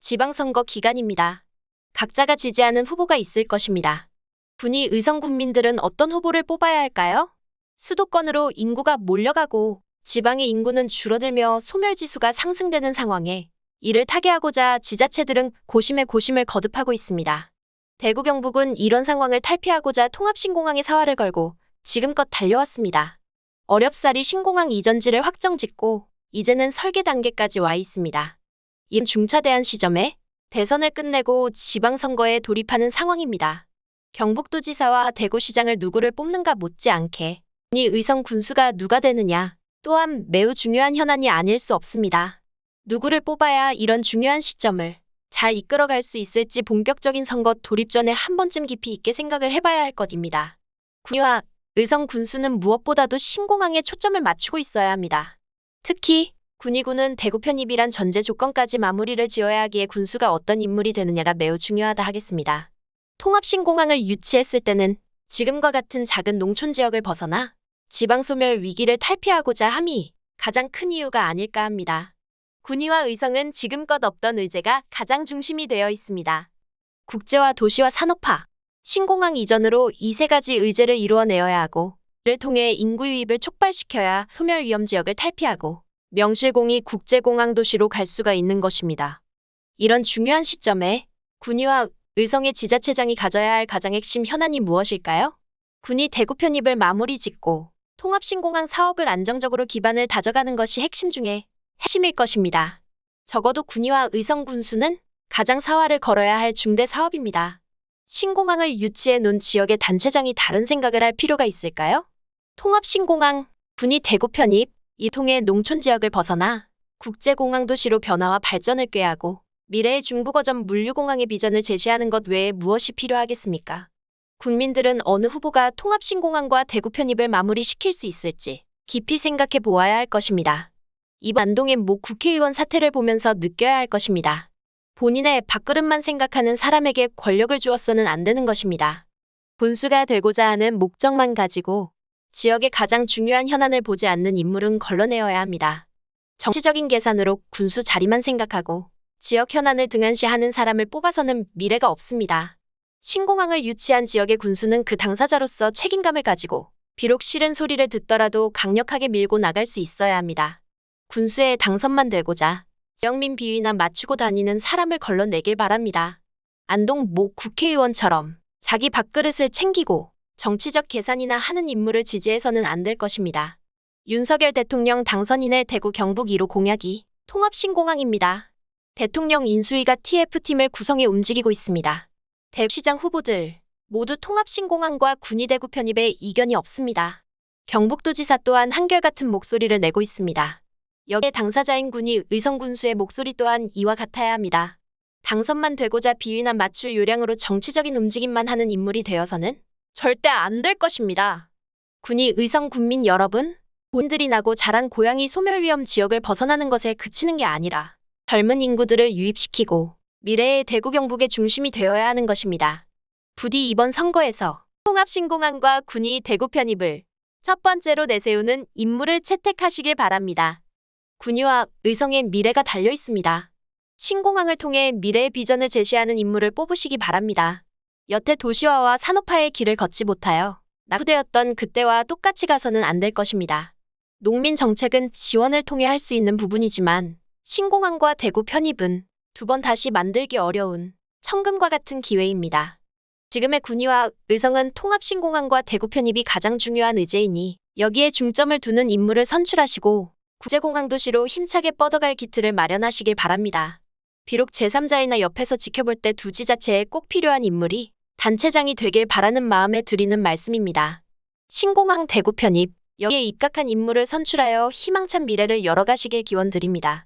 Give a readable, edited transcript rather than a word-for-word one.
지방선거 기간입니다. 각자가 지지하는 후보가 있을 것입니다. 군위 의성 국민들은 어떤 후보를 뽑아야 할까요? 수도권으로 인구가 몰려가고 지방의 인구는 줄어들며 소멸지수가 상승되는 상황에 이를 타개하고자 지자체들은 고심에 고심을 거듭하고 있습니다. 대구 경북은 이런 상황을 탈피하고자 통합신공항에 사활을 걸고 지금껏 달려왔습니다. 어렵사리 신공항 이전지를 확정짓고 이제는 설계 단계까지 와 있습니다. 이 중차대한 시점에 대선을 끝내고 지방선거에 돌입하는 상황입니다. 경북도지사와 대구시장을 누구를 뽑는가 못지않게 이 의성 군수가 누가 되느냐 또한 매우 중요한 현안이 아닐 수 없습니다. 누구를 뽑아야 이런 중요한 시점을 잘 이끌어갈 수 있을지 본격적인 선거 돌입 전에 한 번쯤 깊이 있게 생각을 해봐야 할 것입니다. 군위와 의성 군수는 무엇보다도 신공항에 초점을 맞추고 있어야 합니다. 특히 군위군은 대구 편입이란 전제 조건까지 마무리를 지어야 하기에 군수가 어떤 인물이 되느냐가 매우 중요하다 하겠습니다. 통합신공항을 유치했을 때는 지금과 같은 작은 농촌 지역을 벗어나 지방소멸 위기를 탈피하고자 함이 가장 큰 이유가 아닐까 합니다. 군위와 의성은 지금껏 없던 의제가 가장 중심이 되어 있습니다. 국제화 도시와 산업화, 신공항 이전으로 이 세 가지 의제를 이루어내어야 하고 이를 통해 인구 유입을 촉발시켜야 소멸 위험 지역을 탈피하고 명실공히 국제공항 도시로 갈 수가 있는 것입니다. 이런 중요한 시점에 군위와 의성의 지자체장이 가져야 할 가장 핵심 현안이 무엇일까요? 군위 대구 편입을 마무리 짓고 통합신공항 사업을 안정적으로 기반을 다져가는 것이 핵심 중에 핵심일 것입니다. 적어도 군위와 의성 군수는 가장 사활을 걸어야 할 중대 사업입니다. 신공항을 유치해 놓은 지역의 단체장이 다른 생각을 할 필요가 있을까요? 통합신공항, 군위 대구 편입, 이 통해 농촌 지역을 벗어나 국제공항 도시로 변화와 발전을 꾀하고 미래의 중부거점 물류공항의 비전을 제시하는 것 외에 무엇이 필요하겠습니까? 국민들은 어느 후보가 통합신공항과 대구 편입을 마무리시킬 수 있을지 깊이 생각해 보아야 할 것입니다. 이번 안동의 모 국회의원 사태를 보면서 느껴야 할 것입니다. 본인의 밥그릇만 생각하는 사람에게 권력을 주어서는 안 되는 것입니다. 군수가 되고자 하는 목적만 가지고 지역의 가장 중요한 현안을 보지 않는 인물은 걸러내어야 합니다. 정치적인 계산으로 군수 자리만 생각하고 지역 현안을 등한시하는 사람을 뽑아서는 미래가 없습니다. 신공항을 유치한 지역의 군수는 그 당사자로서 책임감을 가지고 비록 싫은 소리를 듣더라도 강력하게 밀고 나갈 수 있어야 합니다. 군수의 당선만 되고자 지역민 비위나 맞추고 다니는 사람을 걸러내길 바랍니다. 안동 모 국회의원처럼 자기 밥그릇을 챙기고 정치적 계산이나 하는 인물을 지지해서는 안 될 것입니다. 윤석열 대통령 당선인의 대구 경북 1호 공약이 통합신공항입니다. 대통령 인수위가 TF팀을 구성해 움직이고 있습니다. 대구시장 후보들 모두 통합신공항과 군위 대구 편입에 이견이 없습니다. 경북도지사 또한 한결같은 목소리를 내고 있습니다. 여기에 당사자인 군위 의성 군수의 목소리 또한 이와 같아야 합니다. 당선만 되고자 비위나 맞출 요량으로 정치적인 움직임만 하는 인물이 되어서는 절대 안 될 것입니다. 군위 의성 국민 여러분, 본인들이 나고 자란 고향이 소멸위험 지역을 벗어나는 것에 그치는 게 아니라 젊은 인구들을 유입시키고 미래의 대구 경북의 중심이 되어야 하는 것입니다. 부디 이번 선거에서 통합신공항과 군위 대구 편입을 첫 번째로 내세우는 인물을 채택하시길 바랍니다. 군위와 의성의 미래가 달려 있습니다. 신공항을 통해 미래의 비전을 제시하는 인물을 뽑으시기 바랍니다. 여태 도시화와 산업화의 길을 걷지 못하여 낙후되었던 그때와 똑같이 가서는 안 될 것입니다. 농민 정책은 지원을 통해 할 수 있는 부분이지만 신공항과 대구 편입은 두 번 다시 만들기 어려운 천금과 같은 기회입니다. 지금의 군위와 의성은 통합신공항과 대구 편입이 가장 중요한 의제이니 여기에 중점을 두는 인물을 선출하시고 국제공항 도시로 힘차게 뻗어갈 기틀을 마련하시길 바랍니다. 비록 제3자이나 옆에서 지켜볼 때 두 지자체에 꼭 필요한 인물이 단체장이 되길 바라는 마음에 드리는 말씀입니다. 신공항 대구 편입, 여기에 입각한 인물을 선출하여 희망찬 미래를 열어가시길 기원드립니다.